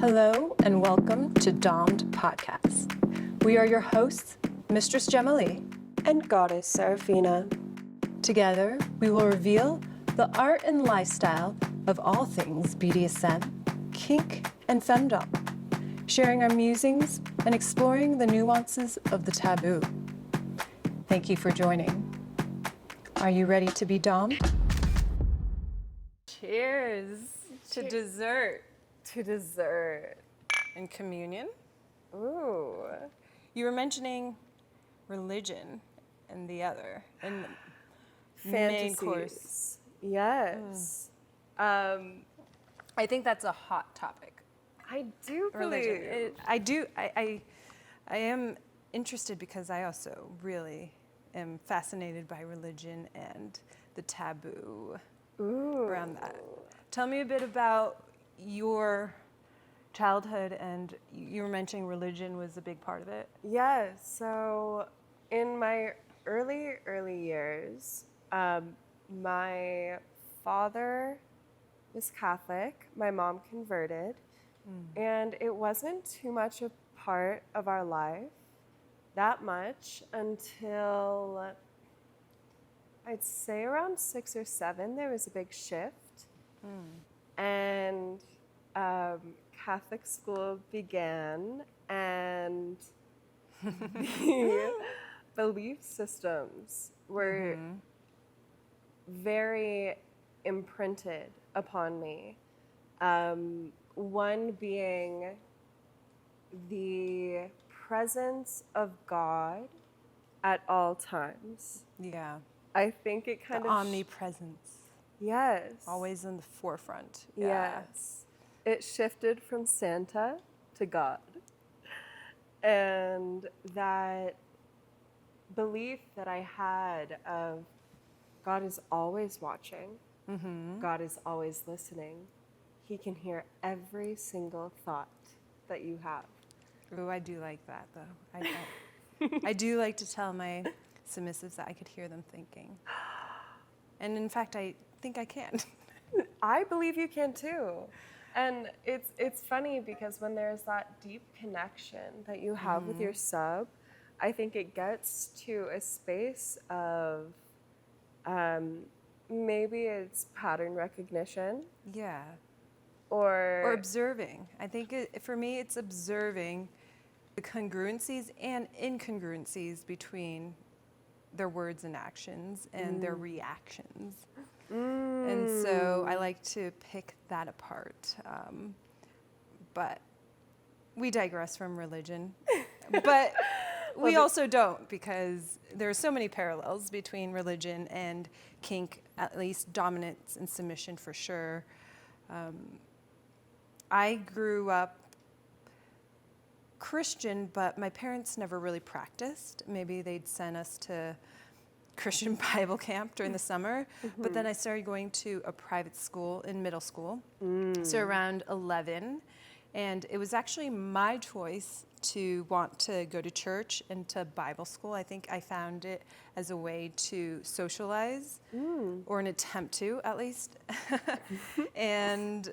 Hello and welcome to Dommed Podcast. We are your hosts, Mistress Gemma and Goddess Seraphyna. Together, we will reveal the art and lifestyle of all things BDSM, kink, and FemDom, sharing our musings and exploring the nuances of the taboo. Thank you for joining. Are you ready to be dommed? Cheers to dessert. To dessert. And communion. Ooh. You were mentioning religion and the other, and the main Fantasies. course. Yes. I think that's a hot topic. I do believe. I am interested because I also really am fascinated by religion and the taboo around that. Tell me a bit about your childhood, and you were mentioning religion was a big part of it. Yeah, so in my early years, my father was Catholic, my mom converted, and it wasn't too much a part of our life, that much, until I'd say around 6 or 7, there was a big shift. And Catholic school began, and the belief systems were very imprinted upon me. One being the presence of God at all times. Yeah. I think it kind The of omnipresence. Yes. Always in the forefront. Yeah. Yes. It shifted from Santa to God. And that belief that I had of God is always watching, God is always listening. He can hear every single thought that you have. Oh, I do like that, though. I do like to tell my submissives that I could hear them thinking. And in fact, I think I can. I believe you can too. And it's funny because when there's that deep connection that you have with your sub, I think it gets to a space of maybe it's pattern recognition. Yeah. Or observing. I think for me, it's observing the congruencies and incongruencies between their words and actions and their reactions. And so I like to pick that apart. But we digress from religion. But we also don't, because there are so many parallels between religion and kink, at least dominance and submission for sure. I grew up Christian, but my parents never really practiced. Maybe they'd send us to Christian Bible camp during the summer, but then I started going to a private school in middle school, so around 11, and it was actually my choice to want to go to church and to Bible school. I think I found it as a way to socialize, or an attempt to, at least. And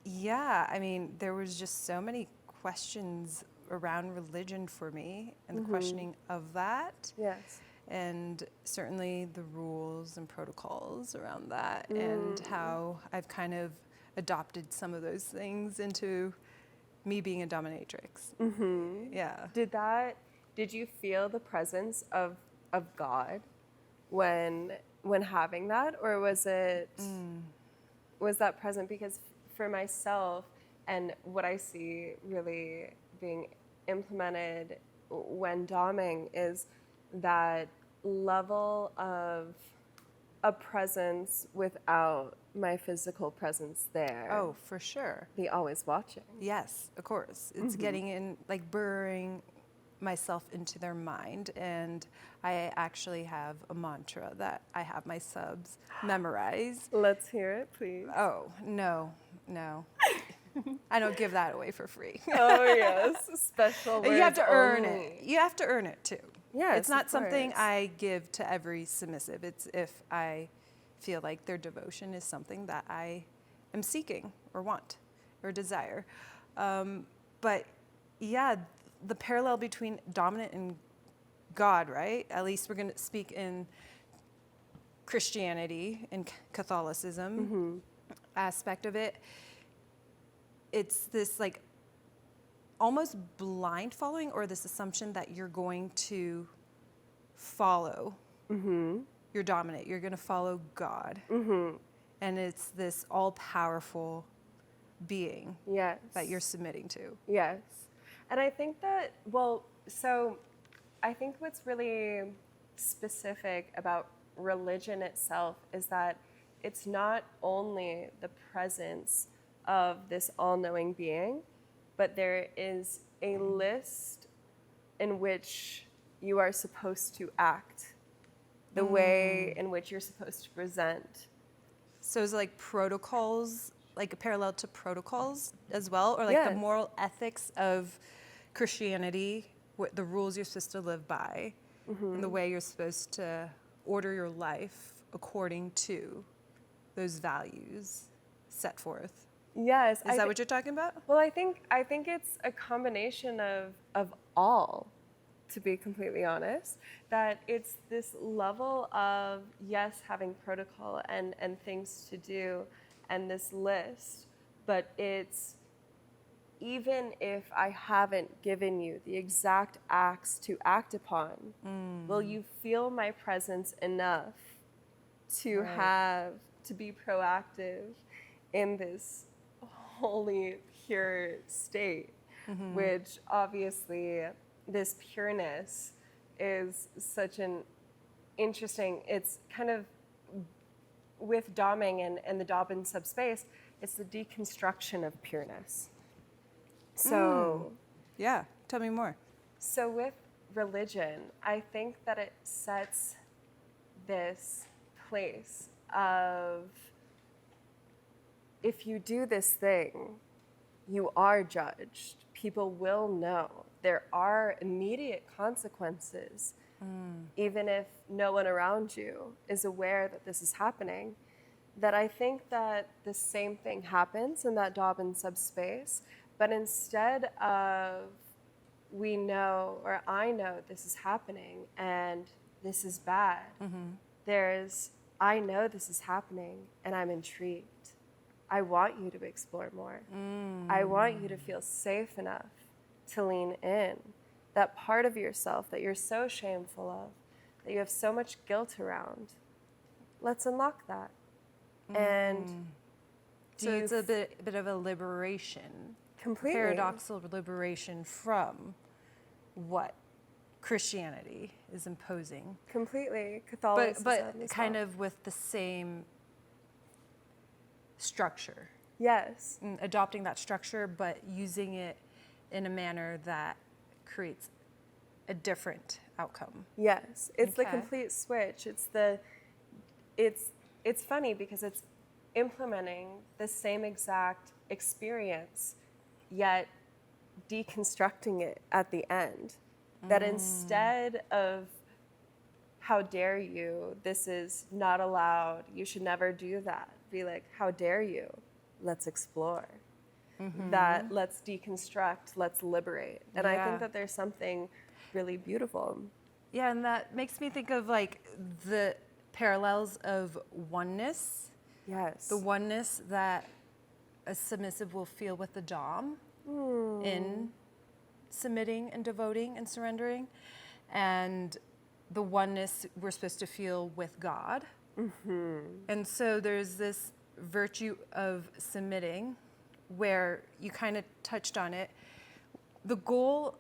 yeah, I mean, there was just so many questions around religion for me and the questioning of that. yes. And certainly the rules and protocols around that, and how I've kind of adopted some of those things into me being a dominatrix. Yeah. Did you feel the presence of God when having that, or was that present? Because for myself, and what I see really being implemented when doming is that level of a presence without my physical presence there. Oh, for sure. The always watching. Yes, of course. It's getting in, like burrowing myself into their mind. And I actually have a mantra that I have my subs memorize. Let's hear it, please. Oh, no. I don't give that away for free. Oh, yes. Special words. You have to earn only. it. You have to earn it too. Yes, it's not of something course. I give to every submissive. It's if I feel like their devotion is something that I am seeking or want or desire. But yeah, the parallel between dominant and God, right? At least we're going to speak in Christianity and Catholicism aspect of it. It's this like almost blind following, or this assumption that you're going to follow your dominant. You're going to follow God. And it's this all-powerful being Yes. that you're submitting to. Yes. And I think that, I think what's really specific about religion itself is that it's not only the presence of this all-knowing being, but there is a list in which you are supposed to act, the way in which you're supposed to present. So it's like protocols, like a parallel to protocols as well, or like the moral ethics of Christianity, what the rules you're supposed to live by, and the way you're supposed to order your life according to those values set forth. Yes. Is that what you're talking about? Well, I think it's a combination of all, to be completely honest, that it's this level of, yes, having protocol and things to do and this list, but it's, even if I haven't given you the exact acts to act upon, will you feel my presence enough to to be proactive in this holy, pure state, which obviously this pureness is such an interesting, it's kind of with domming and the Domme and subspace, it's the deconstruction of pureness. So, yeah, tell me more. So with religion, I think that it sets this place of, if you do this thing, you are judged. People will know. There are immediate consequences, even if no one around you is aware that this is happening. That I think that the same thing happens in that Domme and subspace, but instead of we know, or I know this is happening and this is bad, there's, I know this is happening and I'm intrigued. I want you to explore more. I want you to feel safe enough to lean in. That part of yourself that you're so shameful of, that you have so much guilt around. Let's unlock that. And so it's a bit of a liberation. Completely. Paradoxical liberation from what Christianity is imposing. Completely. Catholicism. But kind of with the same structure. Yes. Adopting that structure, but using it in a manner that creates a different outcome. Yes. It's the Okay. complete switch. It's funny because it's implementing the same exact experience, yet deconstructing it at the end. That instead of, how dare you, this is not allowed, you should never do that, be like, how dare you, let's explore. That let's deconstruct, let's liberate. And I think that there's something really beautiful. Yeah, and that makes me think of like the parallels of oneness. Yes. The oneness that a submissive will feel with the Dom in submitting and devoting and surrendering, and the oneness we're supposed to feel with God. And so there's this virtue of submitting where you kind of touched on it. The goal,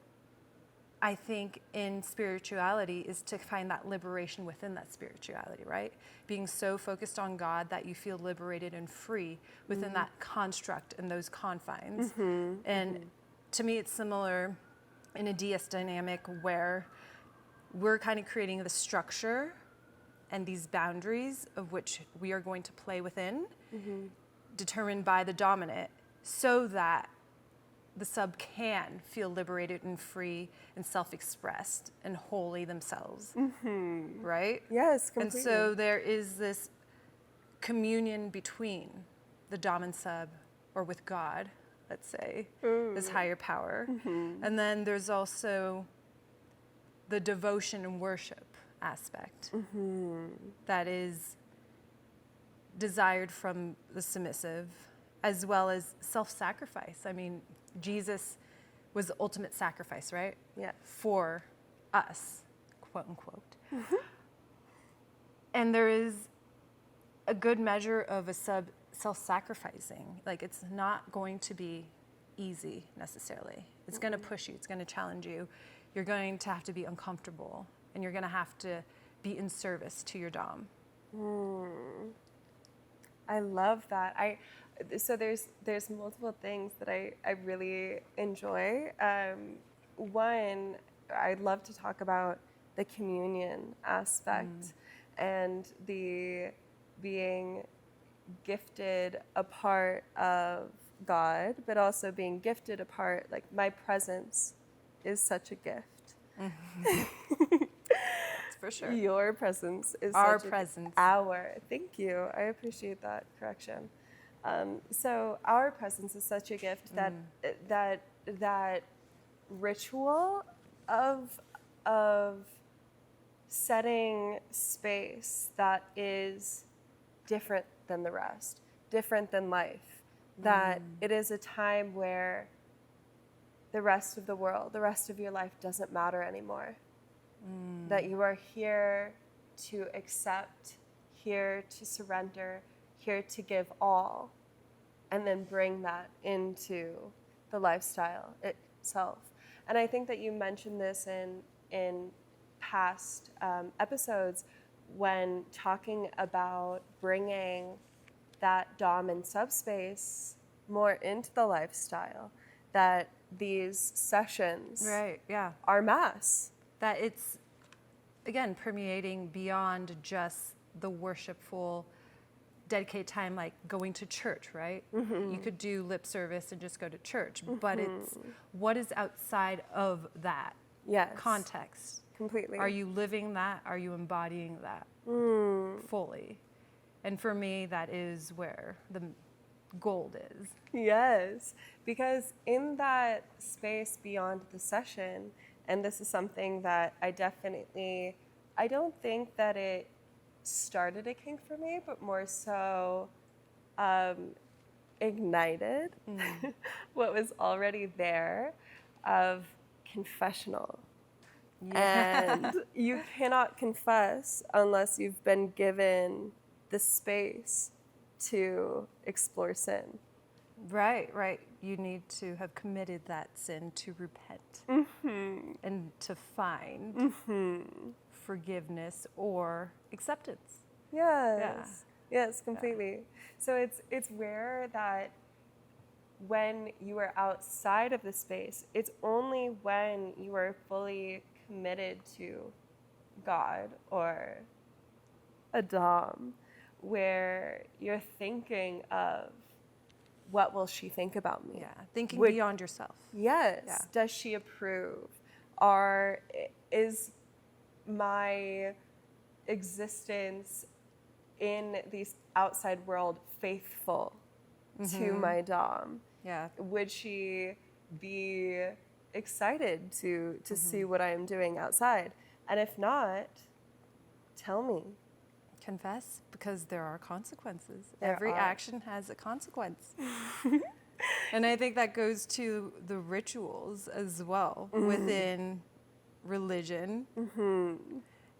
I think, in spirituality is to find that liberation within that spirituality, right? Being so focused on God that you feel liberated and free within that construct and those confines. And to me, it's similar in a DS dynamic where we're kind of creating the structure and these boundaries of which we are going to play within, determined by the dominant, so that the sub can feel liberated and free and self-expressed and wholly themselves, right? Yes, completely. And so there is this communion between the dom and sub, or with God, let's say, this higher power. And then there's also the devotion and worship aspect that is desired from the submissive, as well as self-sacrifice. I mean, Jesus was the ultimate sacrifice, right? Yes. For us, quote unquote. And there is a good measure of a self-sacrificing. Like, it's not going to be easy necessarily. It's going to push you. It's going to challenge you. You're going to have to be uncomfortable, and you're going to have to be in service to your Dom. I love that. So there's multiple things that I really enjoy. One, I'd love to talk about the communion aspect and the being gifted a part of God, but also being gifted a part, like my presence is such a gift. For sure. Your presence is Our such presence. Thank you. I appreciate that correction. So our presence is such a gift that ritual of setting space that is different than the rest, different than life. That it is a time where the rest of the world, the rest of your life doesn't matter anymore. That you are here to accept, here to surrender, here to give all, and then bring that into the lifestyle itself. And I think that you mentioned this in past episodes when talking about bringing that Dom and subspace more into the lifestyle, that these sessions are mass. That it's, again, permeating beyond just the worshipful, dedicated time, like going to church, right? You could do lip service and just go to church, but it's what is outside of that context. Completely. Are you living that? Are you embodying that fully? And for me, that is where the gold is. Yes, because in that space beyond the session, and this is something that I don't think that it started a kink for me, but more so ignited what was already there of confessional. Yeah. And you cannot confess unless you've been given the space to explore sin. Right. You need to have committed that sin to repent and to find forgiveness or acceptance. Yes, completely. So it's rare that when you are outside of the space, it's only when you are fully committed to God or a Dom where you're thinking of, what will she think about me? Yeah, thinking beyond yourself. Yes. Yeah. Does she approve? Is my existence in the outside world faithful to my Dom? Yeah. Would she be excited to see what I am doing outside? And if not, tell me. Confess, because there are consequences. There Every are. action has a consequence. And I think that goes to the rituals as well within religion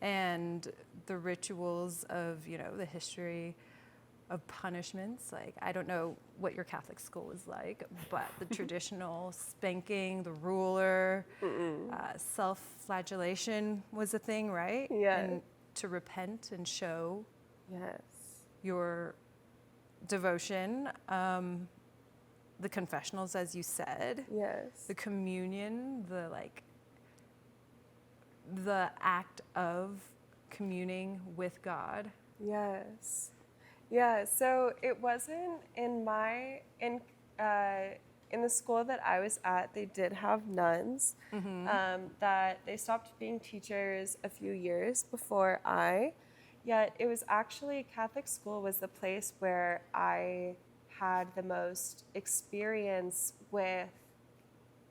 and the rituals of, the history of punishments. Like, I don't know what your Catholic school was like, but the traditional spanking, the ruler, self-flagellation was a thing, right? Yeah. And to repent and show Yes. your devotion, the confessionals, as you said, Yes. the communion, the act of communing with God. Yes. Yeah, so it wasn't in the school that I was at, they did have nuns that they stopped being teachers a few years before yet it was actually, Catholic school was the place where I had the most experience with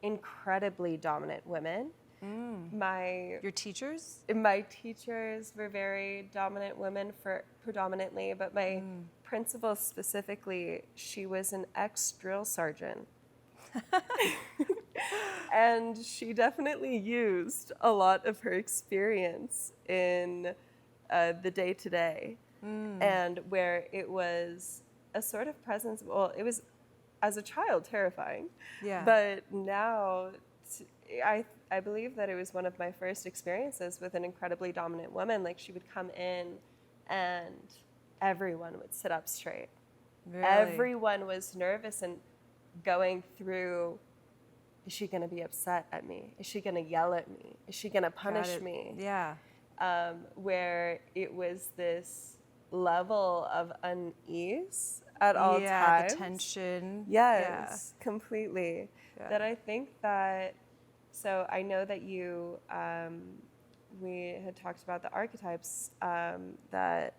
incredibly dominant women. Your teachers? My teachers were very dominant women predominantly, but my principal specifically, she was an ex-drill sergeant. And she definitely used a lot of her experience in the day-to-day, and where it was a sort of presence. Well, it was, as a child, terrifying. Yeah. But now, I believe that it was one of my first experiences with an incredibly dominant woman. Like, she would come in and everyone would sit up straight. Really? Everyone was nervous and going through, is she going to be upset at me? Is she going to yell at me? Is she going to punish me? Yeah. Where it was this level of unease at all times. Yeah, the tension. Yes, completely. Yeah. That I think that, so I know that you, we had talked about the archetypes that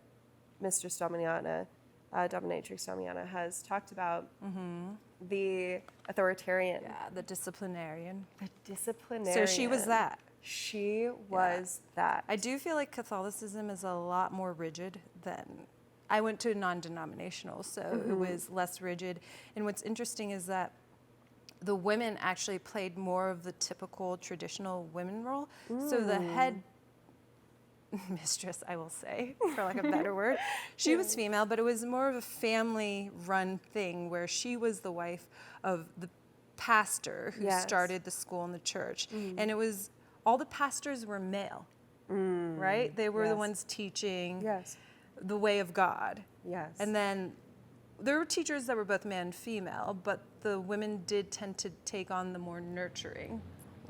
Mistress Dominatrix Dominatrix has talked about. The authoritarian. Yeah, the disciplinarian. The disciplinarian. So she was that. She was that. I do feel like Catholicism is a lot more rigid than, I went to non-denominational, so it was less rigid. And what's interesting is that the women actually played more of the typical traditional women role. So the head mistress, I will say, for lack of a better word, she was female, but it was more of a family-run thing where she was the wife of the pastor who started the school and the church. And it was, all the pastors were male, right? They were the ones teaching the way of God. Yes. And then there were teachers that were both man and female, but the women did tend to take on the more nurturing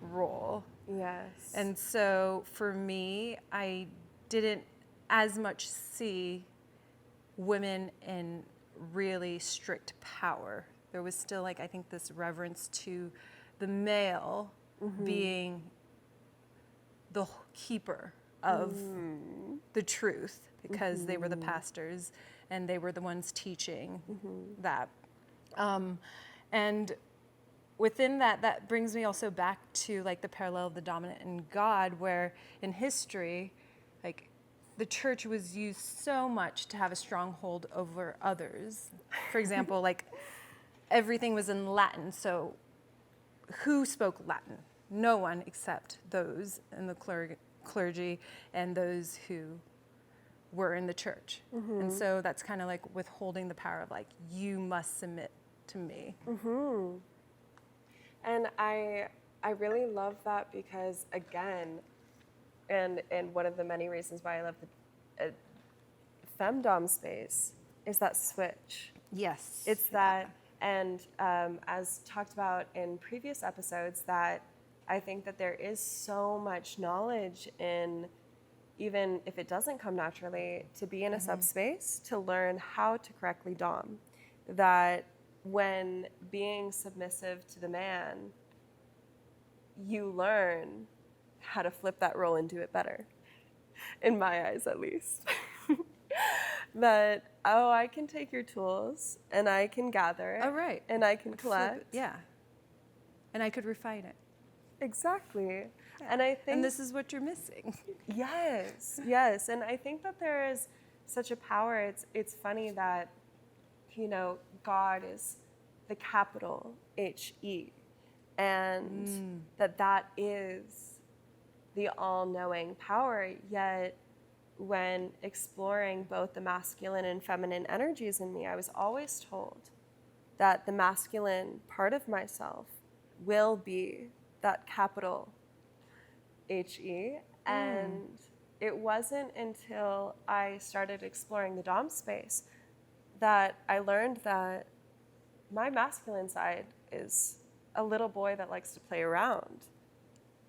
role. Yes. And so for me, I didn't as much see women in really strict power. There was still, like, I think this reverence to the male being the keeper of the truth, because they were the pastors and they were the ones teaching that. And within that, that brings me also back to, like, the parallel of the dominant and God, where in history, like, the church was used so much to have a stronghold over others. For example, like, everything was in Latin, so who spoke Latin? No one except those in the clergy and those who were in the church. And so that's kind of like withholding the power of, like, you must submit to me. And I really love that because, again, and one of the many reasons why I love the FemDom space is that switch. Yes. It's that, and as talked about in previous episodes, that I think that there is so much knowledge in, even if it doesn't come naturally, to be in a subspace, to learn how to correctly dom. That when being submissive to the man, you learn how to flip that role and do it better, in my eyes at least. That, oh, I can take your tools and I can gather it. Oh, right. And I can collect. Yeah. And I could refine it. Exactly. Yeah. And I think, and this is what you're missing. Yes, yes. And I think that there is such a power. It's funny that, you know, God is the capital H-E, and that is the all-knowing power. Yet when exploring both the masculine and feminine energies in me, I was always told that the masculine part of myself will be that capital H-E. And it wasn't until I started exploring the Dom space that I learned that my masculine side is a little boy that likes to play around.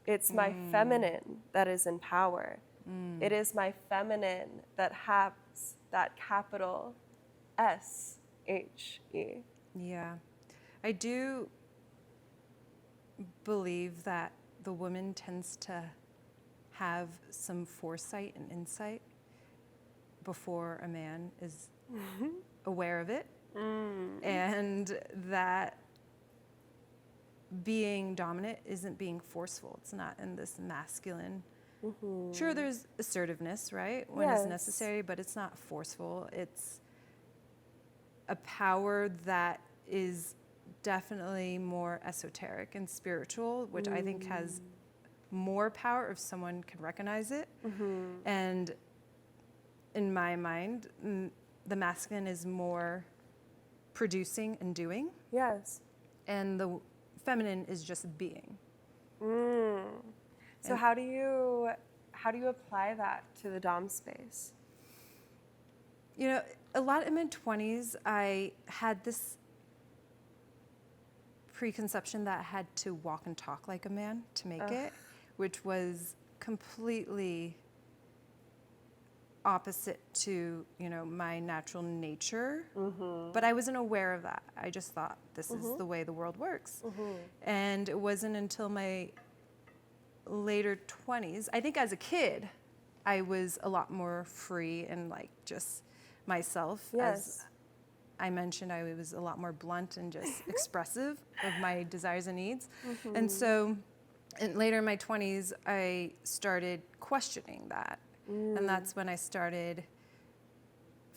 It's my feminine that is in power. It is my feminine that has that capital S-H-E. Yeah. I do believe that the woman tends to have some foresight and insight before a man is aware of it. And that being dominant isn't being forceful. It's not in this masculine. Sure, there's assertiveness, right? When it's necessary, but it's not forceful. It's a power that is definitely more esoteric and spiritual, which I think has more power if someone can recognize it. And in my mind, the masculine is more producing and doing. Yes. And the feminine is just being. So how do you apply that to the Dom space? You know, a lot in my 20s, I had this preconception that I had to walk and talk like a man to make it, which was completely opposite to, you know, my natural nature. But I wasn't aware of that. I just thought this is the way the world works. And it wasn't until my later 20s, I think as a kid, I was a lot more free and like just myself. As I mentioned, I was a lot more blunt and just expressive of my desires and needs. And so later in my 20s, I started questioning that. And that's when I started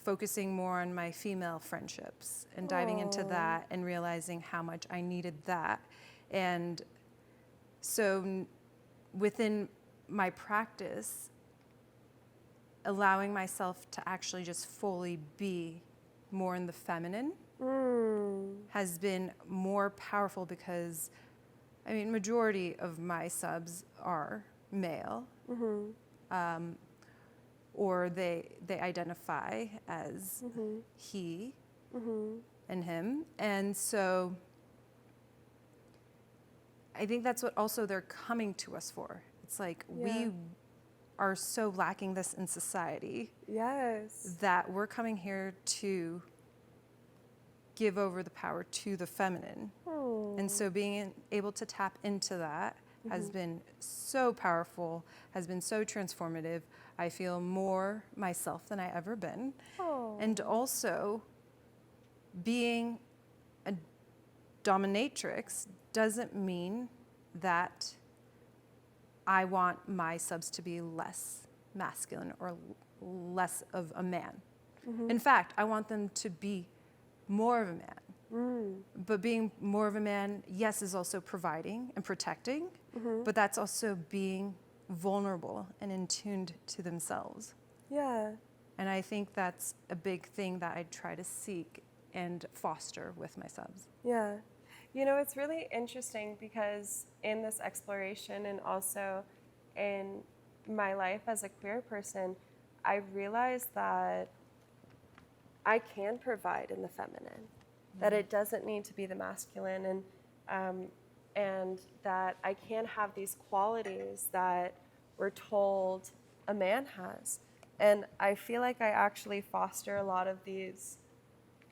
focusing more on my female friendships and diving into that and realizing how much I needed that. And so within my practice, allowing myself to actually just fully be more in the feminine has been more powerful because, I mean, majority of my subs are male. Or they identify as he and him. And so I think that's what also they're coming to us for. It's like we are so lacking this in society. That we're coming here to give over the power to the feminine. And so being able to tap into that has been so powerful, has been so transformative. I feel more myself than I ever been. And also, being a dominatrix doesn't mean that I want my subs to be less masculine or less of a man. In fact, I want them to be more of a man. But being more of a man, yes, is also providing and protecting, but that's also being vulnerable and in tuned to themselves. And I think that's a big thing that I try to seek and foster with my subs. You know, it's really interesting because in this exploration and also in my life as a queer person, I realized that I can provide in the feminine, that it doesn't need to be the masculine, and that I can have these qualities that we're told a man has. And I feel like I actually foster a lot of these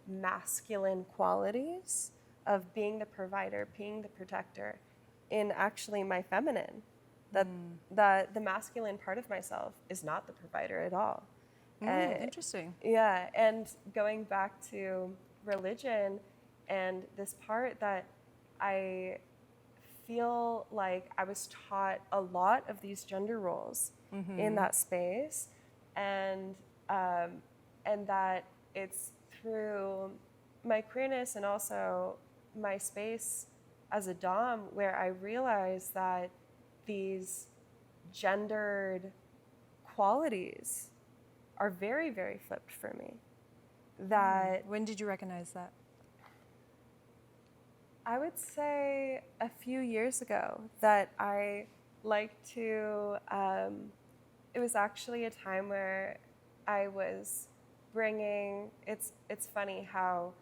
masculine qualities of being the provider, being the protector, in actually my feminine. That the masculine part of myself is not the provider at all. Interesting. Yeah, and going back to religion and this part that I feel like I was taught a lot of these gender roles in that space, and that it's through my queerness and also my space as a dom where I realized that these gendered qualities are very, very flipped for me. That when did you recognize that? I would say a few years ago that I like to, it was actually a time where I was bringing, it's funny how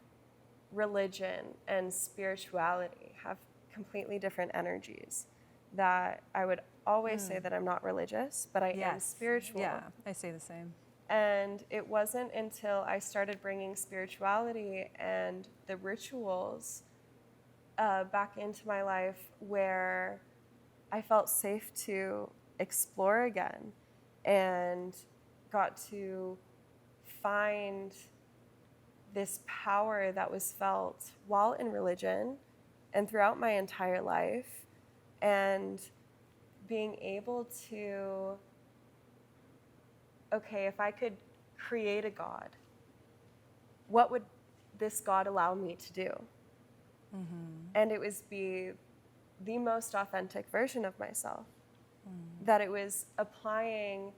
religion and spirituality have completely different energies. That I would always say that I'm not religious, but I am spiritual. Yeah, I say the same. And it wasn't until I started bringing spirituality and the rituals back into my life where I felt safe to explore again and got to find this power that was felt while in religion and throughout my entire life, and being able to, okay, if I could create a God, what would this God allow me to do? And it was be the most authentic version of myself. That it was applying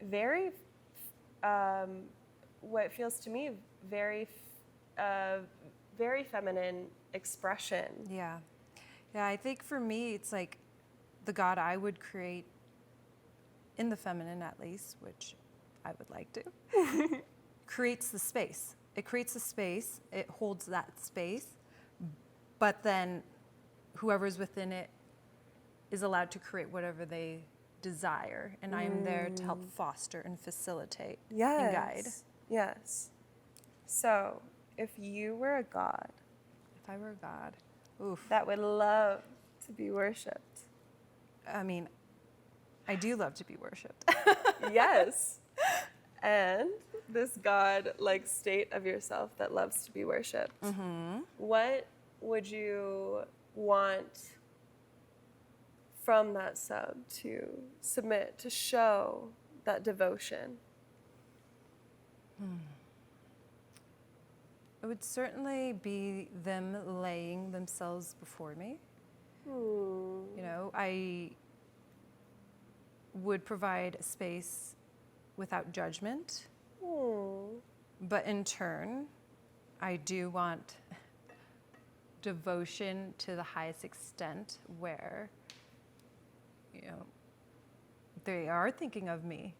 very, what feels to me very, very feminine expression. Yeah. Yeah, I think for me, it's like the God I would create in the feminine, at least, which I would like to, creates the space. It creates the space. It holds that space. But then whoever's within it is allowed to create whatever they desire. And I am there to help foster and facilitate and guide. Yes. So, if you were a God If I were a God, oof. that would love to be worshipped. I mean, I do love to be worshipped. Yes. And this God-like state of yourself that loves to be worshipped. What would you want from that sub to submit, to show that devotion? It would certainly be them laying themselves before me. You know, I would provide a space without judgment, but in turn, I do want devotion to the highest extent where, you know, they are thinking of me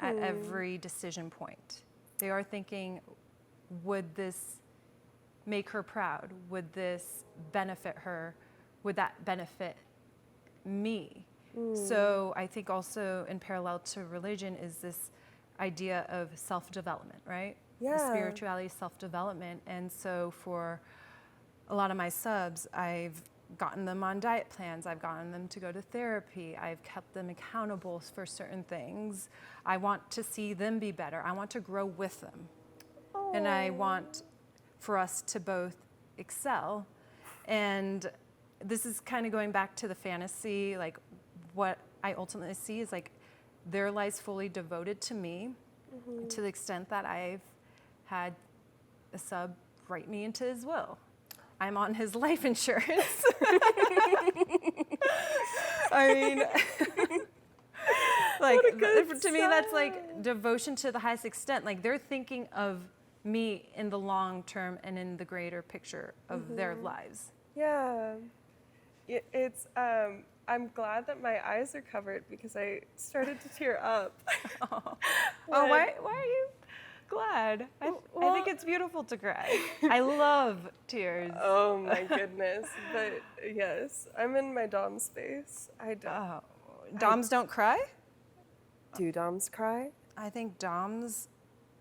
at every decision point. They are thinking, would this make her proud? Would this benefit her? Would that benefit me? So I think also in parallel to religion is this idea of self-development, right? Yeah. Spirituality, self-development. And so for a lot of my subs, I've gotten them on diet plans. I've gotten them to go to therapy. I've kept them accountable for certain things. I want to see them be better. I want to grow with them. And I want for us to both excel. And this is kind of going back to the fantasy, like what I ultimately see is like their life's fully devoted to me to the extent that I've had a sub write me into his will. I'm on his life insurance. I mean, like to me, that's like devotion to the highest extent. Like they're thinking of me in the long term and in the greater picture of their lives. Yeah. It's, I'm glad that my eyes are covered because I started to tear up. Oh, why are you glad? I think it's beautiful to cry. I love tears. Oh my goodness. But yes, I'm in my Dom space. I don't. Oh, Doms don't cry? Do Doms cry? I think Doms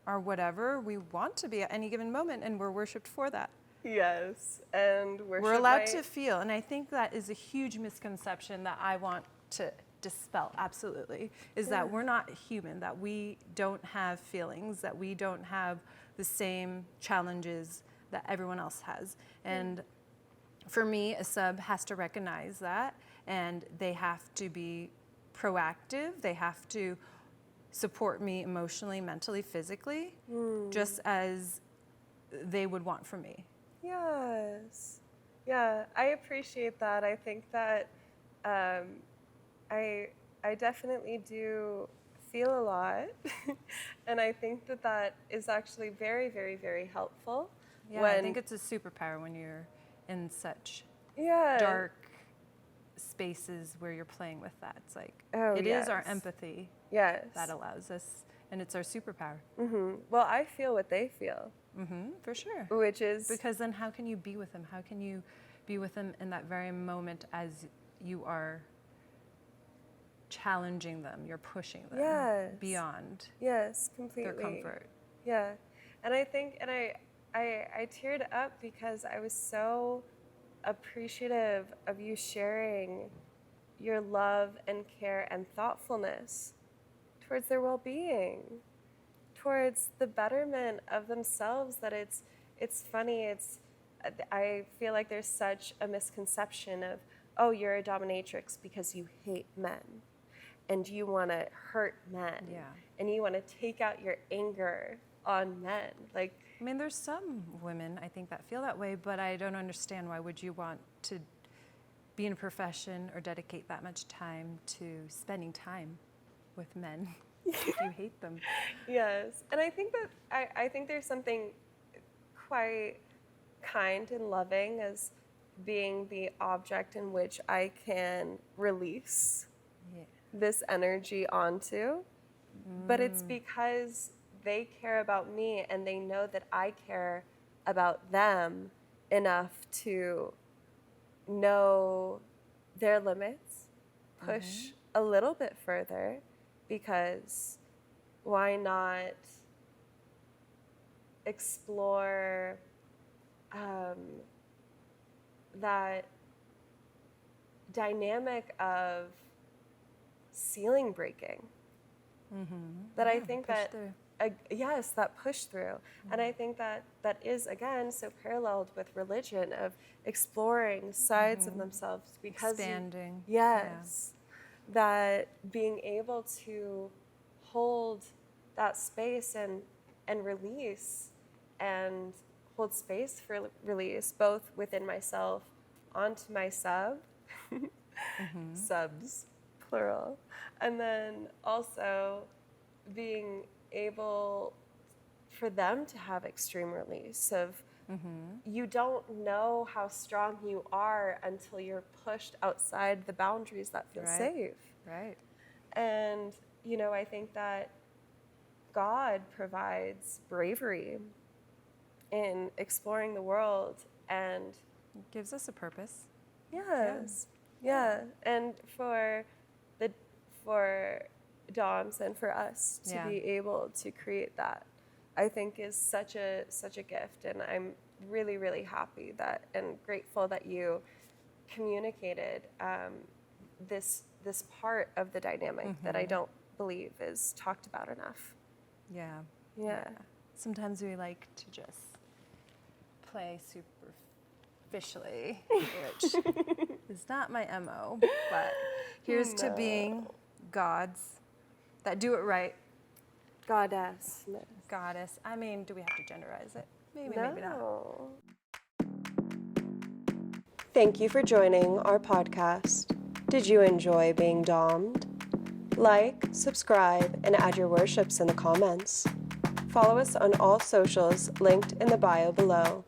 are whatever we want to be at any given moment, and we're worshipped for that. Yes, and we're allowed to feel, and I think that is a huge misconception that I want to dispel, absolutely, is that we're not human, that we don't have feelings, that we don't have the same challenges that everyone else has. And for me, a sub has to recognize that, and they have to be proactive, they have to support me emotionally, mentally, physically, just as they would want from me. Yes. Yeah, I appreciate that. I think that I definitely do feel a lot. And I think that that is actually very, very, very helpful. Yeah, I think it's a superpower when you're in such Yeah. dark spaces where you're playing with that. It's like, it is our empathy Yes. that allows us, and it's our superpower. Well, I feel what they feel. For sure. Which is... Because then how can you be with them? How can you be with them in that very moment as you are challenging them, you're pushing them beyond completely. their comfort? Yeah. And I think, and I teared up because I was so appreciative of you sharing your love and care and thoughtfulness towards their well-being, towards the betterment of themselves. That it's funny. I feel like there's such a misconception of, oh, you're a dominatrix because you hate men and you want to hurt men, and you want to take out your anger on men. Like, I mean, there's some women, I think, that feel that way, but I don't understand why would you want to be in a profession or dedicate that much time to spending time with men if you hate them. Yes, and I think that I think there's something quite kind and loving as being the object in which I can release this energy onto, but it's because they care about me and they know that I care about them enough to know their limits, push a little bit further, because why not explore that dynamic of ceiling breaking. That I think that yes, that push through. And I think that that is, again, so paralleled with religion, of exploring sides of themselves, because expanding. Yes. That being able to hold that space and release, and hold space for release, both within myself, onto my subs, plural, and then also being able for them to have extreme release of, you don't know how strong you are until you're pushed outside the boundaries that feel safe. Right. And, you know, I think that God provides bravery in exploring the world, and It gives us a purpose. yes, yeah. And for DOMs and for us to be able to create that, I think is such a gift. And I'm really, really happy that, and grateful that you communicated this part of the dynamic that I don't believe is talked about enough. Yeah. Sometimes we like to just play superficially, which is not my MO, but here's to being gods that do it right. Goddess. Goddess. I mean, do we have to genderize it? Maybe, No. maybe not. Thank you for joining our podcast. Did you enjoy being dommed? Like, subscribe, and add your worships in the comments. Follow us on all socials linked in the bio below.